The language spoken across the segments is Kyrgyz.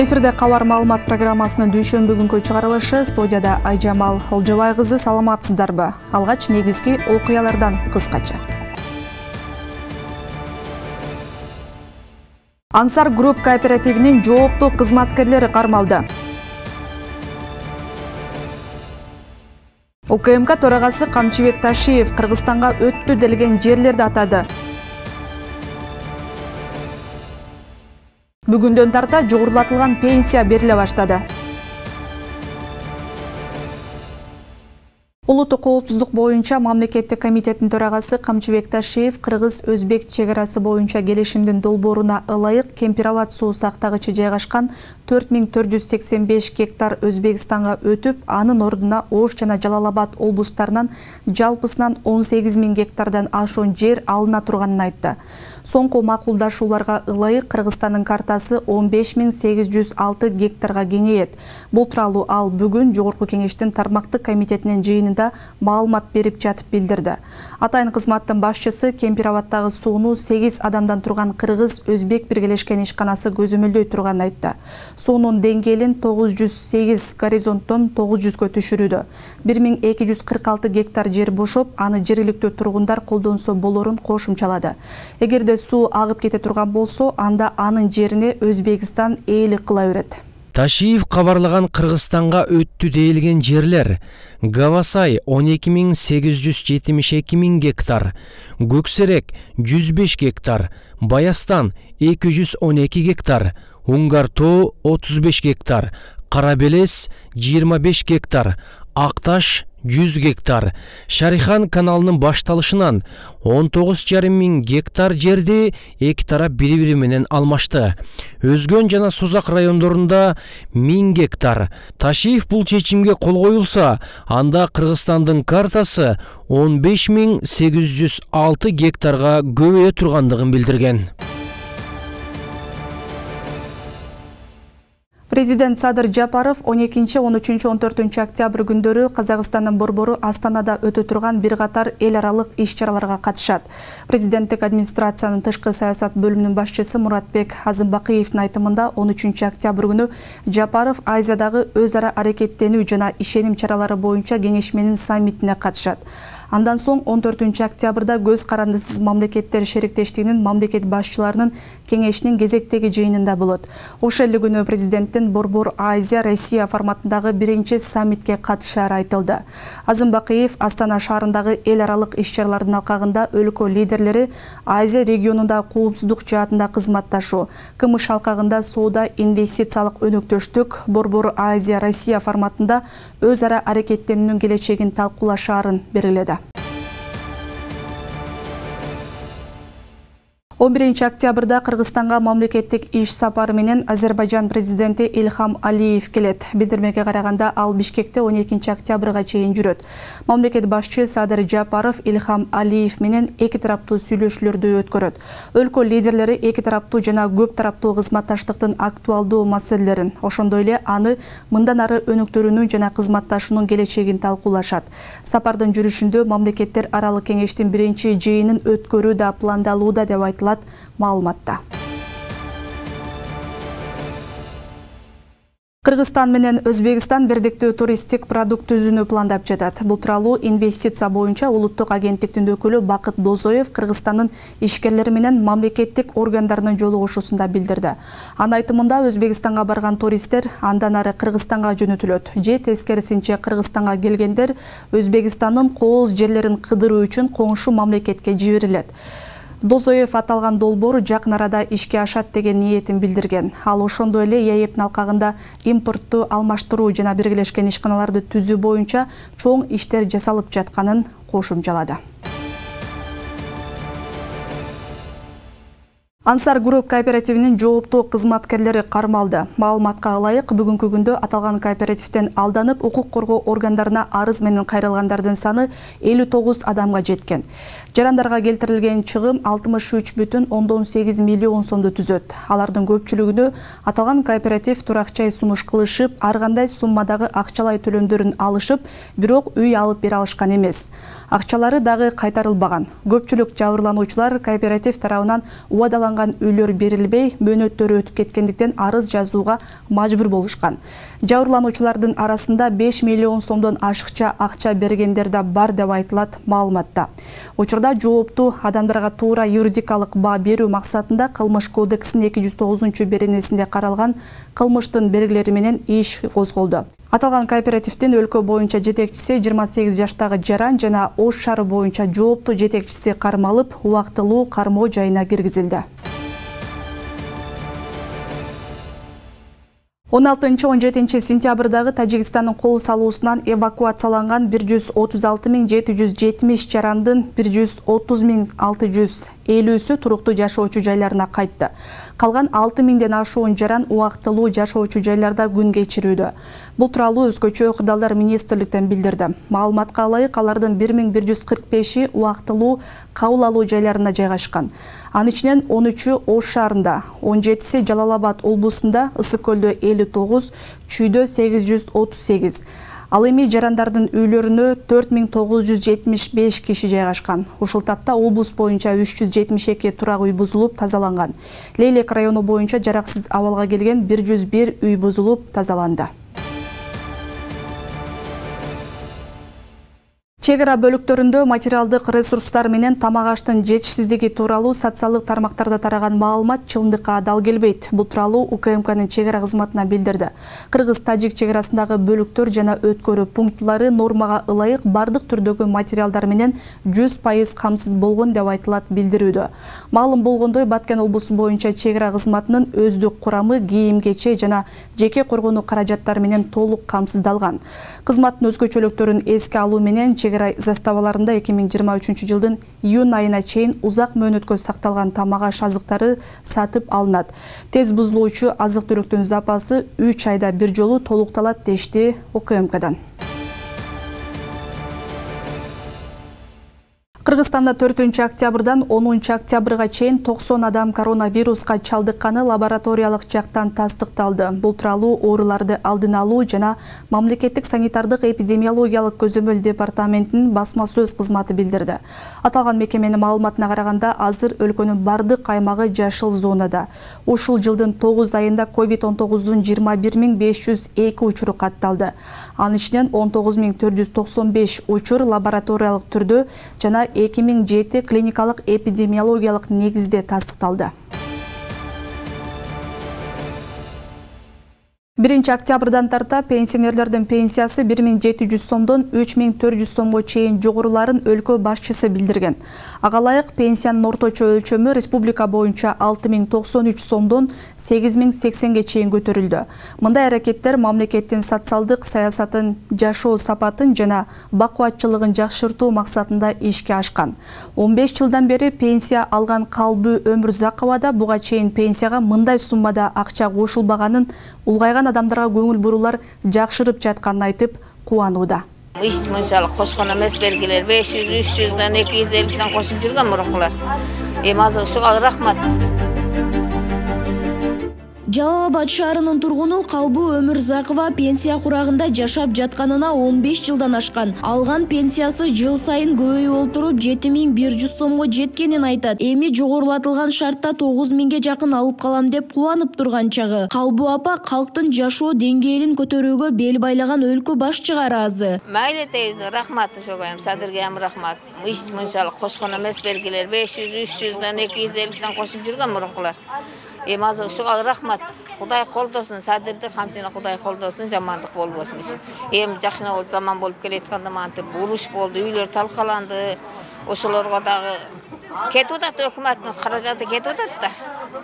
Эфирде кабар маалымат программасынын дүйшөмбү күнкү чыгарылышы. Студияда Айжамал Олжобай кызы. Саламатсыздарбы? Алгач негизги окуялардан кыскача. Ансар Групп кооперативинин жооптуу кызматкерлери кармалды. УКМК төрагасы Камчыбек Ташиев Кыргызстанга өттү делген жерлерди атады. Бүгүндөн тарта жогорулатылган пенсия бериле баштады. Улуттук коопсуздук боюнча мамлекеттик комитеттин төрагасы Камчыбек Ташиев кыргыз-өзбек чек арасы боюнча келишимдин долбооруна ылайык Кемпироват суу сактагычы жайгашкан 4485 гектар Өзбекстанга өтүп, анын ордуна Ош жана Жалал-Абад облустарынан жалпысынан 18000 гектардан ашуун жер алына турганын айтты. Соңку макулдашууларга ылайык Кыргызстандын картасы 15806 гектарга кеңейет. Бул тууралуу ал бүгүн Жогорку кеңештин тармактык комитетинин жыйынында маалымат берип жатып билдирди. Атайын кызматтын башчысы Кемпироваттагы сууну 8 адамдан турган кыргыз-өзбек биргелешкен ишканасы көзөмөлдөй турганын айтты. Суунун деңгээлин 908 горизонттон 900гө түшүрүүдө. 1246 гектар жер бошоп, аны жергиликтүү тургундар колдонсо болорун кошумчалады. Эгерде суу агып кете турган болсо, анда анын жерине Өзбекстан ээлик кыла берет. Ташиев кабарлаган Кыргызстанга өттү дейилген жерлер: Гавасай 12872 гектар, Көксерек 105 гектар, Баястан 212 гектар, Уңгартоо 35 гектар, Карабелес 25 гектар, Акташ 100 гектар. Шарихан каналынын башталышынан 19,5 миң гектар жерди эки тарап бири-бири менен алмашты. Өзгөн жана Созак райондорунда 1000 гектар. Ташиев бул чечимге кол коюлса, анда Кыргызстандын картасы 15806 гектарга көбөйө тургандыгын билдирген. Президент Садыр Жапаров 12-13-14 октябрь күндөрү Казакстандын борбору Астанада өтө турган бир катар эл аралык иш-чараларга катышат. Президенттик администрациянын тышкы саясат бөлүмүнүн башчысы Муратбек Азымбакыевдин айтымында 13 октябрь күнү Жапаров Азиядагы өз ара аракеттенүү жана ишеним чаралары боюнча кеңешменин саммитине катышат. Андан соң 14 октябрда көз карандысыз мамлекеттер шериктештигинин мамлекет башчыларынын кеңешинин кезектеги жыйынында болот. Ошол эле күнү президенттин Борбор Азия Россия форматындагы биринчи саммитке катышары айтылды. Азымбакыев Астана шаарындагы эл аралык иш-чаралардын алкагында өлкө лидерлери Азия регионунда коопсуздук жаатында кызматташуу, КМШ алкагында соода инвестициялык өнөктөштүк, Борбор Азия Россия форматында өз ара аракеттенүүнүн келечегин талкуулашаарын белгиледи. 11 октябрда Кыргызстанга мамлекеттик иш сапары менен Азербайжан президенти Ильхам Алиев келет. Билдирмеге караганда ал Бишкекте 12 октябрга чейин жүрөт. Мамлекет башчы Садыр Жапаров Ильхам Алиев менен эки тараптуу сүйлөшүүлөрдү өткөрөт. Өлкө лидерлери эки тараптуу жана көп тараптуу кызматташтыктын актуалдуу маселелерин, ошондой эле аны мындан ары өнүктүрүүнүн жана кызматташуунун келечегин талкуулашат. Сапардын жүрүшүндө мамлекеттер аралык кеңештин биринчи жыйынын өткөрүү да пландалууда деп айтылат маалыматта. Кыргызстан менен Өзбекстан бирдиктүү туристтик продукт түзүүнү пландап жатат. Бул тууралуу инвестиция боюнча улуттук агенттиктин өкүлү Бакыт Дозоев Кыргызстандын ишкерлери менен мамлекеттик органдарынын жолугушуусунда билдирди. Анын айтымында Өзбекстанга барган туристтер андан ары Кыргызстанга жөнөтүлөт. Же тескерисинче Кыргызстанга келгендер Өзбекстандын кооз жерлерин кыдыруу үчүн коңшу мамлекетке жиберилет. Дозоев аталган долбоор жакын арада ишке ашат деген ниетин билдирген. Ал ошондой эле ЯЭПтин алкагында импортту алмаштыруу жана биргелешкен ишканаларды түзүү боюнча чоң иштер жасалып жатканын кошумчалады. Ансар Групп кооперативинин жооптуу кызматкерлери кармалды. Маалыматка ылайык, бүгүнкү күндө аталган кооперативден алданып укук коргоо органдарына арыз менен кайрылгандардын саны 59 адамга жеткен. Жарандарга келтирилген чыгым 63,8 миллион сомду түзөт. Алардын көпчүлүгүнө аталган кооператив туракчай сунуш кылышып, ар кандай суммадагы акчалай төлөмдөрүн алышып, бирок үй алып бере алышкан эмес. Акчалары дагы кайтарылбаган. Көпчүлүк жабырлануучулар кооператив тарабынан убадаланган жабырланган үйлөр берилбей, мөөнөттөрү өтүп кеткендиктен арыз жазууга мажбур болушкан. Жабырлануучулардын арасында 5 миллион сомдон ашыкча акча бергендер да бар деп айтылат маалыматта. Учурда жооптуу адамдарга туура юридикалык баа берүү максатында Кылмыш кодексинин 209-беренесинде каралган кылмыштын белгилери менен иш козголду. Аталган кооперативдин өлкө боюнча жетекчиси 28 жаштагы Жаран жана Ош шаары боюнча жооптуу жетекчиси кармалып, убактылуу кармоо жайына киргизилди. 16-17 сентябрдагы Тажикстандын кол салуусунан эвакуацияланган 136.770 жарандын 130.650-сү туруктуу жашоочу жайларына кайтты. Калган 6.000ден ашуун жаран убактылуу жашоочу жайларда күн кечирүүдө. Бул тууралуу Өзгөчө ыкыдалар министрликтен билдирди. Маалыматка ылайык, алардын 1145-и убактылуу кабыл алуу жайларына жайгашкан. Анын ичинен 13-ü Ош шаарында, 17-си Жалал-Абад облусунда, Ысык көлдө 59, Чүйдө 838. Ал эми жарандардын үйлөрүнө 4975 киши жайгашкан. Ушул тапта облус боюнча 372 турак үй бузулуп тазаланган. Лейлек району боюнча жараксыз абалга келген 101 үй бузулуп тазаланды. Чек ара бөлүктөрүндө материалдык ресурстар менен тамак аштын жетишсиздиги тууралуу социалдык тармактарда тараган маалымат чындыкка дал келбейт. Бул тууралуу УКМКнын чек ара кызматына билдирди. Кыргыз-Тажик чек арасындагы бөлүктөр жана өткөрүү пунктлары нормага ылайык бардык түрдөгү материалдар менен 100% камсыз болгон деп айтылат билдирүүдө. Маалым болгондой, Баткен облусу боюнча чек ара кызматынын өздүк курамы кийим-кече жана жеке коргонуу каражаттары менен толук камсыздалган. Кызматтын өзгөчөлүктөрүн эске алуу менен чек ара заставаларында 2023 жылдын июнь айына чейин узак мөөнөткө сакталган тамак аш азыктары сатып алынат. Тез бузулуучу азык-түлүктүн запасы 3 айда бир жолу толукталат дешти УКМКдан. Кыргызстанда 4-октябрдан 10-октябрга чейин 90 адам коронавируска чалдыкканы лабораториялык жактан тастыкталды. Бул тууралуу ооруларды алдын алуу жана мамлекеттик санитардык эпидемиологиялык көзөмөл департаментинин басма сөз кызматы билдирди. Аталган мекеменин маалыматына караганда, азыр өлкөнүн бардык аймагы жашыл зонада. Ушул жылдын 9 айында COVID-19-дун 21502 учуру катталды. Анын ичинен 19495 учур лабораториялык түрдө жана 2007 клиникалык эпидемиологиялык негизде тастыкталды. 1-октябрдан тарта пенсионерлердин пенсиясы 1700 сомдон 3400 сомго чейин жогоруларын өлкө башчысы билдирген. Ага ылайык пенсиянын орточо өлчөмү республика боюнча 6093 сомдон 8080ге чейин көтөрүлдү. Мындай аракеттер мамлекеттин социалдык саясатын, жашоо сапатын жана бакубатчылыгын жакшыртуу максатында ишке ашкан. 15 жылдан бери пенсия алган Калбы Өмүрзакова да буга чейин пенсияга мындай суммада акча кошулбаганын, улгайган адамдарга көңүл бурулар жакшырып жатканын айтып кубанууда. Иш мынчалык кошкон эмес, белгилер 500, 300дөн 250ден кошуп жүргөн мурункулар. Эми азыр ушуга рахмат. Жалал-Абад шаарынын тургуну Калбы Өмүрзакова пенсия курагында жашап жатканына 15 жылдан ашкан. Алган пенсиясы жыл сайын көбөйүп олтуруп 7100 сомго жеткенин айтат. Эми жогорулатылган шартта 9000ге жакын алып калам деп кубанып турган чагы. Калбы апа калктын жашоо деңгээлин көтөрүүгө бел байлаган өлкө башчыга ыраазы. Мейли дейбиз, рахмат ошого, Садырге рахмат. Иш мынчалык кошкон эмес, белгилер 500, 300дөн 250ден кошуп жүргөн мурункулар. Эми азыр ушуга рахмат. Кудай колдосун, Садырды камчына Кудай колдосун, жамандык болбосун иш. Эми жакшына болуп заман болуп келетканда мантип уруш болду, үйлөр талкаланды. Ошолорго дагы кетип атат, өкмөттүн каражаты кетип атат да.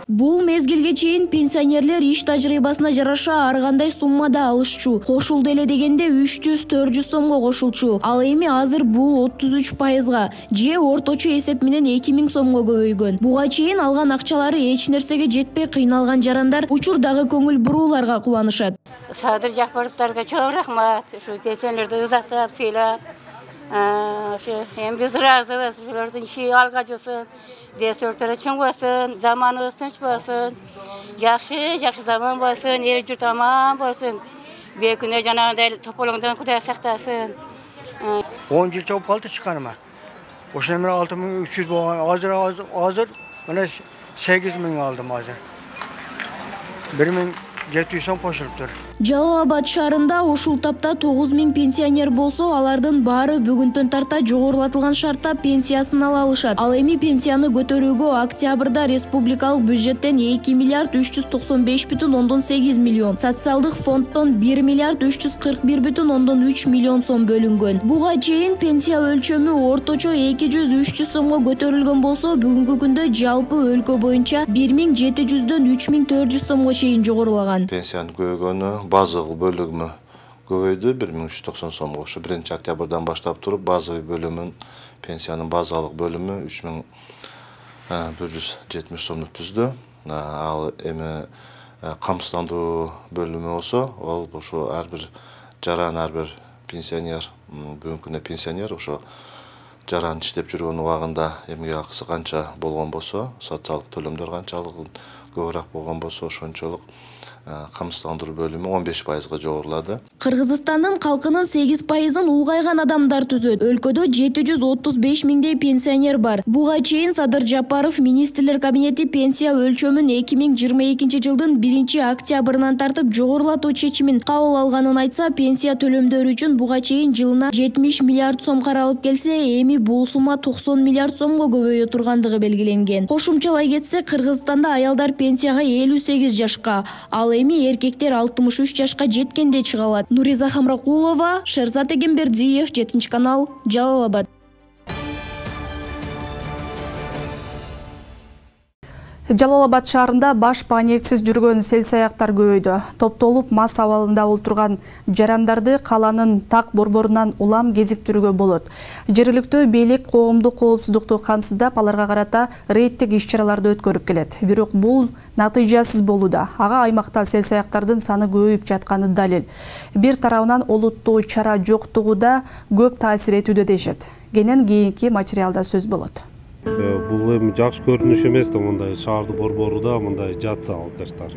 Бул мезгилге чейин пенсионерлер иш тажрыйбасына жараша ар кандай суммада алышчу. Кошулду эле дегенде 300-400 сомго кошулчу. Ал эми азыр бул 33%га же орточо эсеп менен 2000 сомго көбөйгөн. Буга чейин алган акчалары эч нерсеге жетпей кыйналган жарандар учурдагы көңүл бурууларга кубанышат. Садыр Жапаровтарга чоң рахмат. Ушу пенсионерди узатып, сыйлап, biz razıyız, şulardan işi algacısın, desörtleri çın basın, zamanımız tınç basın, jakşı zaman basın, el jurt aman basın, bir güne canağında topolundan Kuday saktasın. 10 yıl çok kaldı çıkarıma. O zaman 6300 boğan, hazır, bana 8.000 aldım azı. 1.700 so'm qo'shilibdir. Жалал Абад шаарында ушул тапта 9000 пенсионер болсо, алардын баары бүгүнтөн тарта жогорулатылган шартта пенсиясын ала алышат. Ал эми пенсияны көтөрүүгө октябрда республикалык бюджеттен 2 миллиард 395,8 миллион, социалдык фонддон 1 миллиард 341,3 миллион сом бөлүнгөн. Буга чейин пенсия өлчөмү орточо 200-300 сомго көтөрүлгөн болсо, бүгүнкү күндө жалпы өлкө боюнча 1700дөн 3400 сомго чейин жогорулаган. Пенсиянын көбөйгөнү базовый бөлүгү көбөйдү 1390 сомго. Ошо 1 октябрдан баштап туруп базовый бөлүмүн, пенсиянын базалык бөлүмү 3170 сомду түздү. Ал эми камсыздандыруу бөлүмү болсо, ал ошо ар бир жаран, ар бир пенсионер, бүгүнкү күндө пенсионер ошо жаран иштеп жүргөн убагында эмгек акысы канча болгон болсо, социалдык төлөмдөр канчалык көбүрөөк болгон болсо, ошончолук камсыздандыруу бөлүмү 15%га жогорулады. Кыргызстандын калкынын 8%-ын улгайган адамдар түзөт. Өлкөдө 735 миңдей пенсионер бар. Буга чейин Садыр Жапаров министрлер кабинети пенсия өлчөмүн 2022 жылдын 1 октябрынан тартып жогорулатуу чечимин кабыл алганын айтса, пенсия төлөмдөрү үчүн буга чейин жылына 70 миллиард сом каралып келсе, эми бул сума 90 миллиард сомго көбөйө тургандыгы белгиленген. Кошумчалай кетсе, Кыргызстанда аялдар пенсияга 58 жашка, ал эми эркектер 63 жашка жеткенде чыга алат. Нуриза Хамракулова, Шерзат Эгембердиев, 7 канал, Жалал Абад. Жалал Абад шаарында баш паниексиз жүргөн сел-саяктар көбөйдү. Топтолуп мас абалында олтурган жарандарды каланын так борборунан улам кезиктирүүгө болот. Жергиликтүү бийлик коомдук коопсуздукту камсыздап, аларга карата рейдтик иш-чараларды өткөрүп келет. Бирок бул натыйжасыз болууда. Ага аймакта сел-саяктардын саны көбөйүп жатканы далил. Бир тарабынан олуттуу чара жоктугу да көп таасир этүүдө дешет. Кийинки материалда сөз болот. Бул эми жакшы көрүнүш эмес да, мындай шаарды борборуда мындай жатса алкаштар.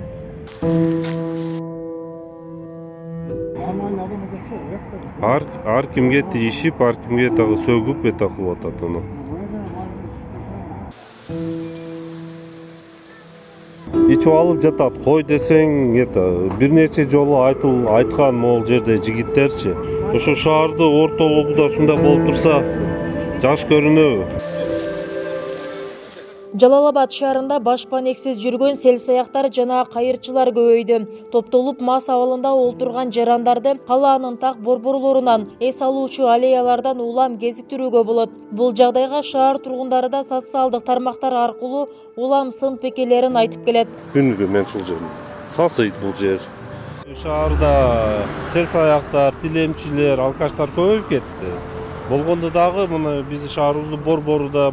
Ар кимге тийишип, ар кимге дагы сөгүп кылып атат аны. Ичип алып жатат, кой десең, бир нече жолу айткан могул жерде жигиттерчи. Ошо шаарды ортолугунда ушундай болуп турса, жакшы көрүнөбү? Жалал Абад шаарында баш паниексиз жүргөн сел-саяктар жана кайырчылар көбөйдү. Топтолуп мас абалында олтурган жарандарды калаанын так борборлорунан, эс алуучу аллеялардан улам кезиктирүүгө болот. Бул жагдайга шаар тургундары да социалдык тармактар аркылуу улам сын пикирлерин айтып келет. Күнгө мен ушул жер сасыйт бул жер. Шаарда сел-саяктар, тилемчилер, алкаштар көбөйүп кетти. Болгондо дагы мына биздин шаарыбыздын борборуда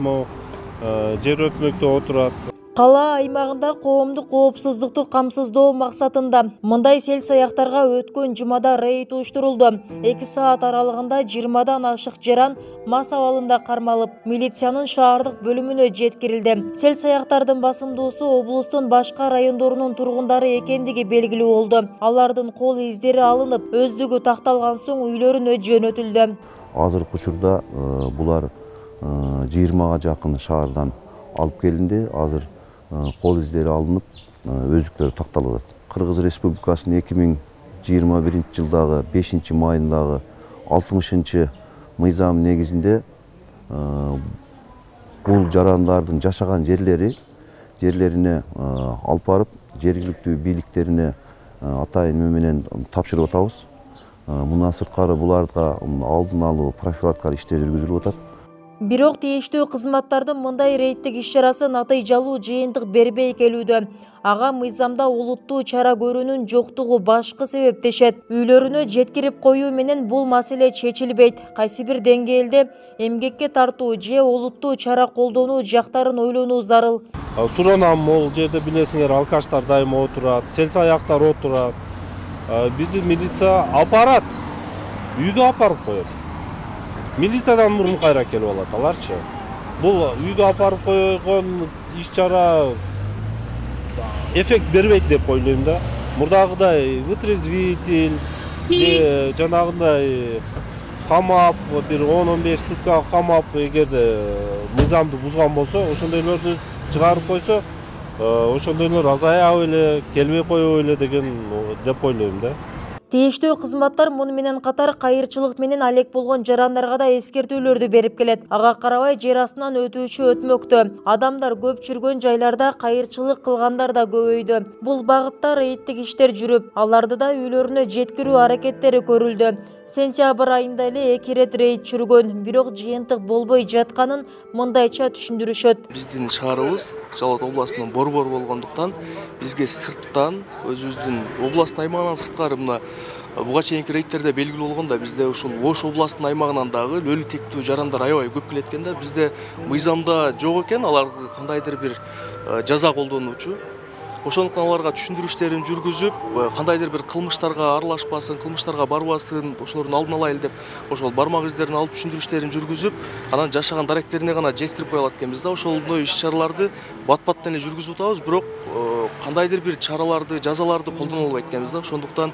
жер өкмөктө отурат. Кала аймагында коомдук коопсуздукту камсыздоо максатында мындай сел-саяктарга өткөн жумада рейд уюштурулду. 2 саат аралыгында 20дан ашык жаран мас абалында кармалып, милициянын шаардык бөлүмүнө жеткирилди. Сел-саяктардын басымдуусу облустун башка райондорунун тургундары экендиги белгилүү болду. Алардын кол издери алынып, өздүгү такталган соң үйлөрүнө жөнөтүлдү. Азыркы учурда булар 20га жакын шаардан алып келинди. Азыр кол издери алынып, өздүктөрү такталып атат. Кыргыз Республикасынын 2021 жылдагы 5 майындагы 60 мыйзам негизинде бул жарандардын жашаган жерлерине алып барып, жергиликтүү бийликтерине атайын менен тапшырып атабыз. Мындан сырткары буларга алдын алуу профилактикалык иштер жүргүзүлүп атат. Бирок тийиштүү кызматтардын мындай рейдтик иш-чарасы натыйжалуу жыйынтык бербей келүүдө. Ага мыйзамда олуттуу чара көрүүнүн жоктугу башкы себеп дешет. Үйлөрүнө жеткирип коюу менен бул маселе чечилбейт. Кайсы бир деңгээлде эмгекке тартуу же олуттуу чара колдонуу жактарын ойлонуу зарыл. Суранам, могул жерде билесиңер, алкаштар дайыма отурат, сел-саяктар отурат. Биздин милиция апарат, үйгө апарып коет. Милициядан мурун кайра келип алат аларчы. Бул үйгө апарып койгон иш-чара эффект бербейт деп ойлойм да. Мурдагыдай вытрезвитель, жанагындай камап, бир 10-15 сутка камап, эгерде мыйзамды бузган болсо, ошондойлорду чыгарып койсо, ошондойлор азаябы эле, келбей коебу эле деп ойлойм да. Тийиштүү кызматтар муну менен катар кайырчылык менен алек болгон жарандарга да эскертүүлөрдү берип келет. Ага карабай жер астынан өтүүчү өтмөктө. Адамдар көп жүргөн жайларда кайырчылык кылгандар да көбөйдү. Бул багытта рейдтик иштер жүрүп, аларды да үйлөрүнө жеткирүү аракеттери көрүлдү. Сентябрь айында эле 2 рет рейд жүргөн, бирок жыйынтык болбой жатканын мындайча түшүндүрүшөт. Биздин шаарыбыз Жалал Абад областынан борбор болгондуктан бизге сырттан, өзүбүздүн областын аймагынан сырткары мына буга чейинки рейдтерде белгилүү болгон да бизде ушул Ош областынын аймагынан дагы өлү тектүү жарандар аябай көп келет экен да. Бизде мыйзамда жок экен аларга кандайдыр бир жаза колдонуучу. Ошондуктан аларга түшүндүрүштерин жүргүзүп, кандайдыр бир кылмыштарга аралашпасын, кылмыштарга барбасын, ошолордун алдын алайлы деп, ошол бармак издерин алып түшүндүрүштерин жүргүзүп, анан жашаган даректерине гана жеткирип коя алат экенбиз да. Ошондой иш-чараларды бат-баттан эле жүргүзүп атабыз, бирок кандайдыр бир чараларды, жазаларды колдоно албайт экенбиз да. Ошондуктан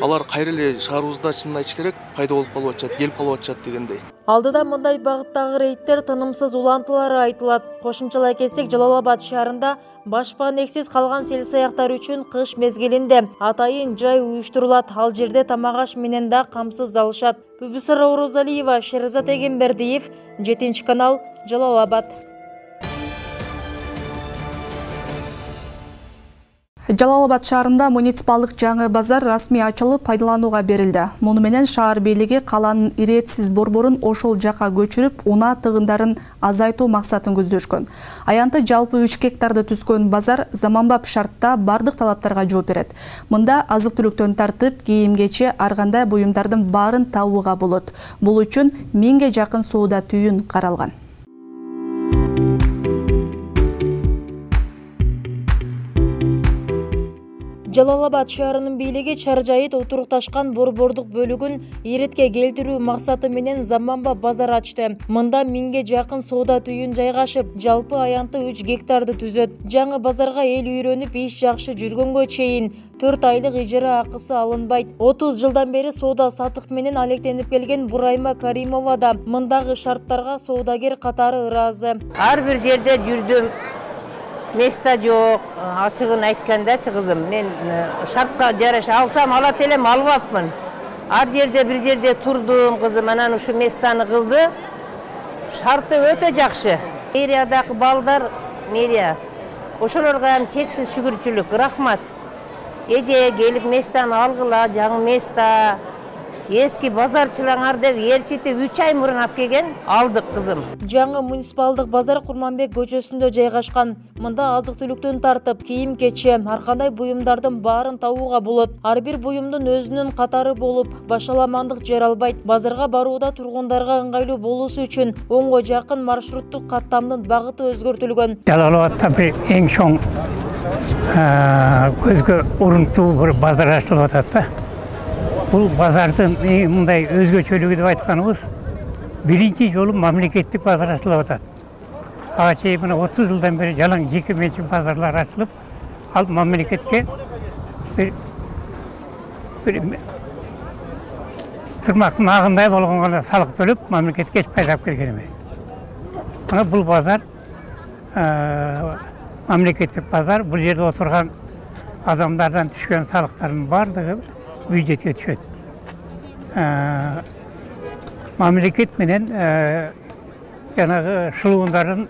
алар кайра эле шаарыбызда чынын айтыш керек, пайда болуп калып атышат, келип калып атышат дегендей. Алдыда мындай багыттагы рейдтер тынымсыз улантылары айтылат. Кошумчалай кетсек, Жалал Абад шаарында башпаанексиз калган сел саяктар үчүн кыш мезгилинде атайын жай уюштурулат. Ал жерде тамак аш менен да камсыз алышат. Бүбүсара Орозалиева, Шерзат Эгембердиев, 7 канал, Жалал Абад. Жалал Абад шаарында муниципалдык жаңы базар расмий ачылып пайдаланууга берилди. Муну менен шаар бийлиги каланын иретсиз борборун ошол жака көчүрүп, унаа тыгындарын азайтуу максатын көздөшкөн. Аянты жалпы 3 гектарды түзгөн базар заманбап шартта бардык талаптарга жооп берет. Мында азык-түлүктөн тартып, кийим-кече, ар кандай буюмдардын баарын табууга болот. Бул үчүн 1000ге жакын соода түйүн каралган. Жалал Абад шаарынын бийлиги чаржайыт отурукташкан борбордук бөлүгүн иретке келтирүү максаты менен заманбап базар ачты. Мында 1000ге жакын соода түйүн жайгашып, жалпы аянты 3 гектарды түзөт. Жаңы базарга эл үйрөнүп, иш жакшы жүргөнгө чейин 4 айлык ижара акысы алынбайт. 30 жылдан бери соода сатык менен алектенип келген Бурайма Каримова да мындагы шарттарга соодагер катары ыраазы. Ар бир жерде жүрдүм. Места жок, ачыгын айткандачы кызым, мен шартка жараша алсам алат элем, албапмын. Ар жерде бир жерде турдум кызым, анан ушу местаны кылды. Шарты өтө жакшы. Мэриядагы балдар, мэрия, ошолорго ham чексиз шүгүрчүлүк, рахмат. Эже келип местаны алгыла, жаңы места. Эски базарчылаңар деп ээрчитип 3 ай мурун алып келген, алдык кызым. Жаңы муниципалдык базар Курманбек көчөсүндө жайгашкан. Мында азык-түлүктөн тартып, кийим-кече, ар кандай буюмдардын баарын табууга болот. Ар бир буюмдун өзүнүн катары болуп, башаламандык жаралбайт. Базарга барууда тургундарга ыңгайлуу болуусу үчүн 10га жакын маршруттук каттамдын багыты өзгөртүлгөн. Жалал Абадта бир эң чоң көзгө урунтуу бир базар ачылып атат да. Бұл базардың мындай өзгөчөлүгү деп айтканыбыз, биринчи жолу мамлекеттик базар ачылып атат. Ага чейин мына 30 жылдан бери жалаң жеке менчик базарлар ачылып, ал мамлекетке бир тырмактын агындай болгон гана салык төлөп, мамлекетке эч пайда алып келген эмес. Мына бул базар мамлекеттик базар, бул жерде отурган адамдардан түшкөн салыктардын бардыгы бюджетке түшөт. Мамлекет менен жанагы шылуундардын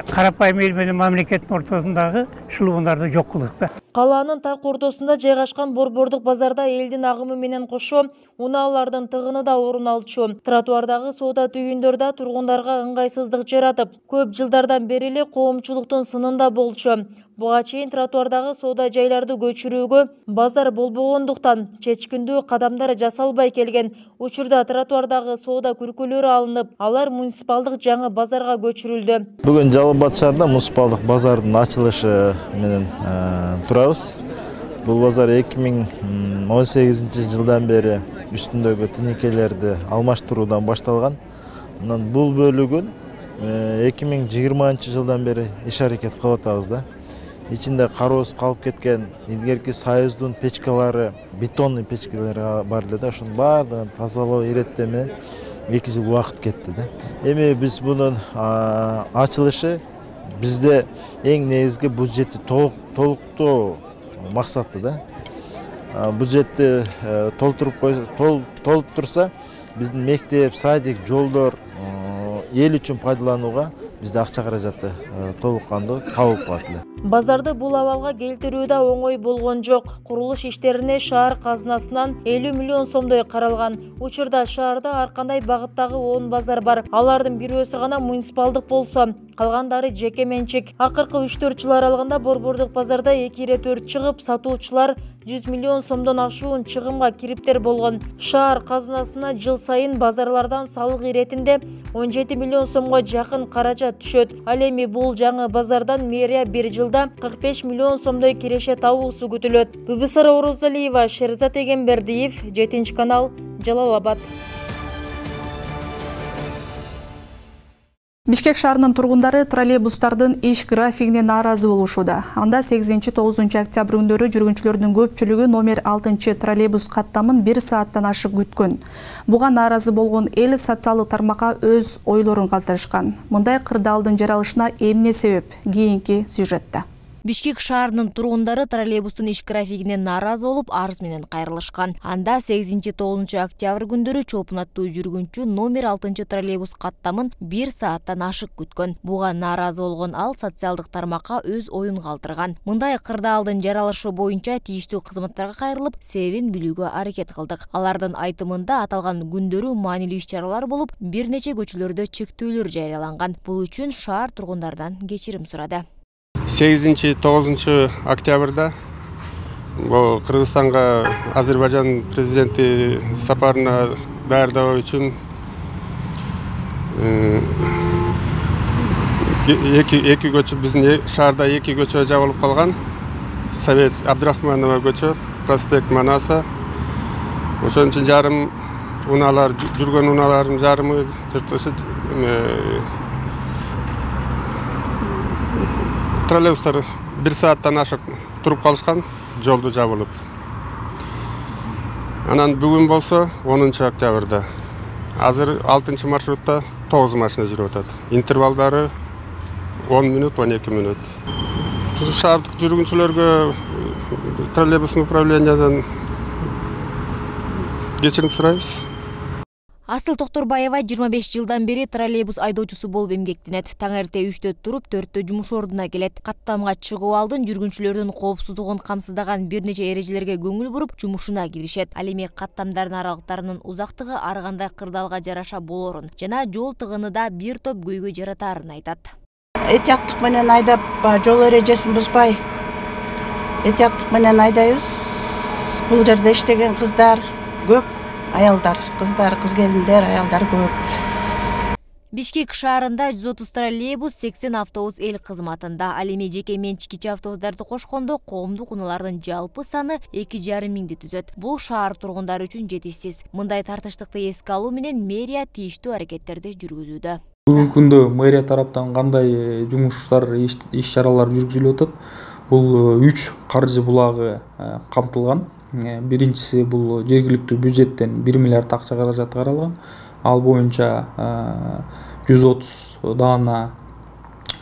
карапайым эл менен мамлекеттин ортосундагы шылуундарды жок кылдык. Калаанын так ортосунда жайгашкан борбордук базарда элдин агымы менен кошо унаалардын тыгыны да орун алчу. Тротуардагы соода түйүндөр да тургундарга ыңгайсыздык жаратып, көп жылдардан бери эле коомчулуктун сынында болчу. Буга чейин тротуардагы соода жайларды көчүрүүгө базар болбогондуктан чечкиндүү кадамдар жасалбай келген. Учурда тротуардагы соода күркөлөрү алынып, алар муниципалдык жаңы базарга көчүрүлдү. Бүгүн Жалал Абад шаарында муниципалдык базардын ачылышы менен турабыз. Бул базар 2018 жылдан бери үстүндөгү тинекелерди алмаштыруудан башталган. Бул бөлүгүн 2020 жылдан бери иш аракет кылып атабыз да. Ичинде кароосуз калып кеткен илгерки Союздун печкалары, бетонный печкалар бар эле да, ошонун баардыгын тазалоо иретте менен 2 жыл убакыт кетти да. Эми биз мунун ачылышы Бизде эң негизги бюджетти толуктоо максаты да. Бюджетти толуп турса, биздин мектеп, садик, жолдор эл үчүн пайдаланууга бизде акча каражаты толук кандуу табылып калат эле. Базарды бул абалга келтирүү да оңой болгон жок. Курулуш иштерине шаар казынасынан 50 миллион сомдой каралган. Учурда шаарда ар кандай багыттагы 10 базар бар. Алардын бирөөсү гана муниципалдык болсо, калгандары жеке менчик. Акыркы 3-4 жыл аралыгында борбордук базарда 2 ирет өрт чыгып, сатуучулар 100 миллион сомдон ашуун чыгымга кириптер болгон. Шаар казынасына жыл сайын базарлардан салык иретинде 17 миллион сомго жакын каражат түшөт. Ал эми бул жаңы базардан мэрия бир жылда 45 миллион сомдой киреше табуусу күтүлөт. Бүбүсара Орозалиева, Шерзат Эгембердиев, 7 канал, Жалал Абад. Бишкек шаарынын тургундары троллейбустардын иш графигине нааразы болушууда. Анда 8-9 октябрь күндөрү жүргүнчүлөрдүн көпчүлүгү номер 6 троллейбус каттамын 1 сааттан ашык күткөн. Буга нааразы болгон эл социалдык тармакка өз ойлорун калтырышкан. Мындай кырдаалдын жаралышына эмне себеп? Кийинки сюжетте. Бишкек шаарынын тургундары троллейбустун иш графигине нааразы болуп, арыз менен кайрылышкан. Анда 8-9 октябрь күндөрү чолпун аттуу жүргүнчү номер 6 троллейбус каттамын 1 сааттан ашык күткөн. Буга нааразы болгон ал социалдык тармакка өз оюн калтырган. Мындай кырдаалдын жаралышы боюнча тийиштүү кызматтарга кайрылып, себебин билүүгө аракет кылдык. Алардын айтымында аталган күндөрү маанилүү иш-чаралар болуп, бир нече көчөлөрдө чектөөлөр жарыяланган. Бул үчүн шаар тургундардан кечирим сурады. 8-9 октябрда Кыргызстанга Азербайжан президенти сапарына даярдоо үчүн эки көчө, биздин шаарда эки көчө жабылып калган. Совет Абдрахманова көчө, проспект Манаса. Ошон үчүн жарым унаалар, жүргөн унаалардын жарымы троллейбустар 1 сааттан ашык туруп калышкан, жолду жабылып. Анан бүгүн болсо 10 октябрда. Азыр 6 маршрутта 9 машина жүрүп атат. Интервалдары 10 минут, 12 минут. Шаардык жүргүнчүлөргө троллейбустун управлениядан кечирим сурайбыз. Асыл Токторбаева 25 жылдан бери троллейбус айдоочусу болуп эмгектенет. Таң эрте 3-тө туруп, 4-тө жумуш ордуна келет. Каттамга чыгуу алдын жүргүнчүлөрдүн коопсуздугун камсыздаган бир нече эрежелерге көңүл буруп, жумушуна киришет. Ал эми каттамдардын аралыктарынын узактыгы ар кандай кырдаалга жараша болорун жана жол тыгыны да бир топ көйгөй жаратаарын айтат. Этияттык менен айдап, жол эрежесин бузбай, этияттык менен айдайбыз. Бул жерде иштеген кыздар көп. Аялдар, кыздар, кыз келиндер, аялдар көп. Бишкек шаарында 130 троллейбус, 80 автобус эл кызматында. Ал эми жеке менчикчи автобустарды кошкондо коомдук унаалардын жалпы саны 2,5 миңди түзөт. Бул шаар тургундары үчүн жетишсиз. Мындай тартыштыкты эске алуу менен мэрия тийиштүү аракеттерди жүргүзүүдө. Бүгүнкү күндө мэрия тараптан кандай жумуштар, иш-чаралар жүргүзүлүп атат? Бул 3 каржы булагы камтылган. Биринчиси бул жергиликтүү бюджеттен 1 миллиард акча каражаты каралган. Ал боюнча 130 даана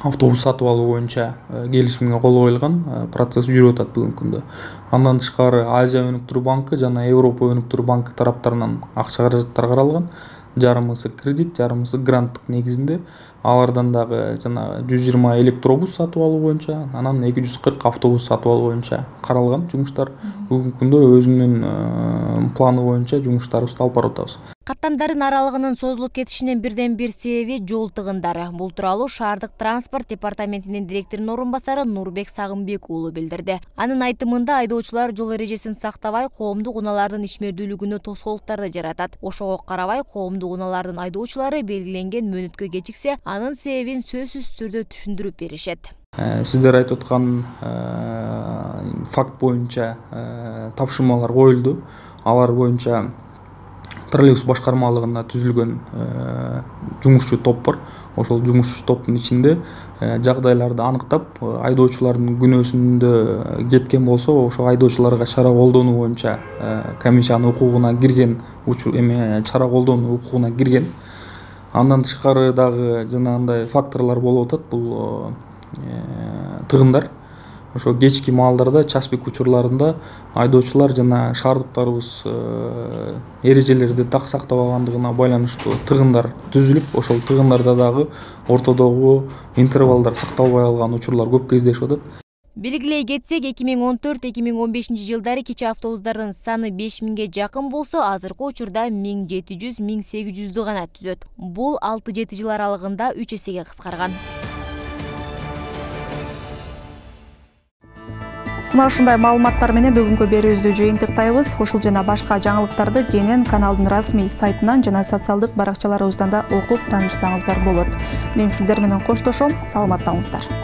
автобус сатып алуу боюнча келишимге кол коюлган. Процесс жүрүп атат бүгүнкү күндө. Андан тышкары Азия өнүктүрүү банкы жана Европа өнүктүрүү банкы тараптарынан акча каражаттар каралган. Жарымысы кредит, жарымысы гранттык негизинде. Алардан дагы жана 120 электробус сатып алуу боюнча, анан 240 автобус сатып алуу боюнча каралган жумуштар. Бүгүнкү күндө өзүнүн планы боюнча жумуштарыбызды алып барып атабыз. Каттамдардын аралыгынын созулуп кетишинин бирден бир себеби жол тыгындары. Бул тууралуу шаардык транспорт департаментинин директорунун орун басары Нурбек Сагынбек уулу билдирди. Анын айтымында айдоочулар жол эрежесин сактабай, коомдук унаалардын ишмердүүлүгүнө тоскоолдуктарды жаратат. Ошого карабай, коомдук унаалардын айдоочулары белгиленген мөөнөткө кечиксе, анын себебин сөзсүз түрдө түшүндүрүп беришет. Сиздер айтып аткан факт боюнча тапшырмалар коюлду. Алар боюнча троллейбус башкармалыгында түзүлгөн жумушчу топ бар. Ошол жумушчу топтун ичинде жагдайларды аныктап, айдоочулардын күнөөсүндө кеткен болсо, ошо айдоочуларга чара колдонуу боюнча комиссиянын укугуна кирген, чара колдонуу укугуна кирген. Андан тышкары дагы жанагындай факторлор болуп атат. Бул тыгындар. Ошо кечки маалдарда часпик учурларында айдоочулар жана шаардыктарыбыз эрежелерди так сактабагандыгына байланыштуу тыгындар түзүлүп, ошол тыгындарда дагы ортодогу интервалдар сакталбай калган учурлар көп кездешип атат. Белгилей кетсек, 2014-2015 жылдары кече автобустардын саны 5000ге жакын болсо, азыркы учурда 1700-1800 гана түзөт. Бул 6-7 жыл аралыгында 3 эсеге кыскарган. Мына ушундай маалыматтар менен бүгүнкү берүүбүздү жыйынтыктайбыз. Ушул жана башка жаңылыктарды кенен каналдын расмий сайтынан жана социалдык баракчаларыбыздан да окуп таанышсаңыздар болот. Мен сиздер менен коштошом. Саламаттаңыздар.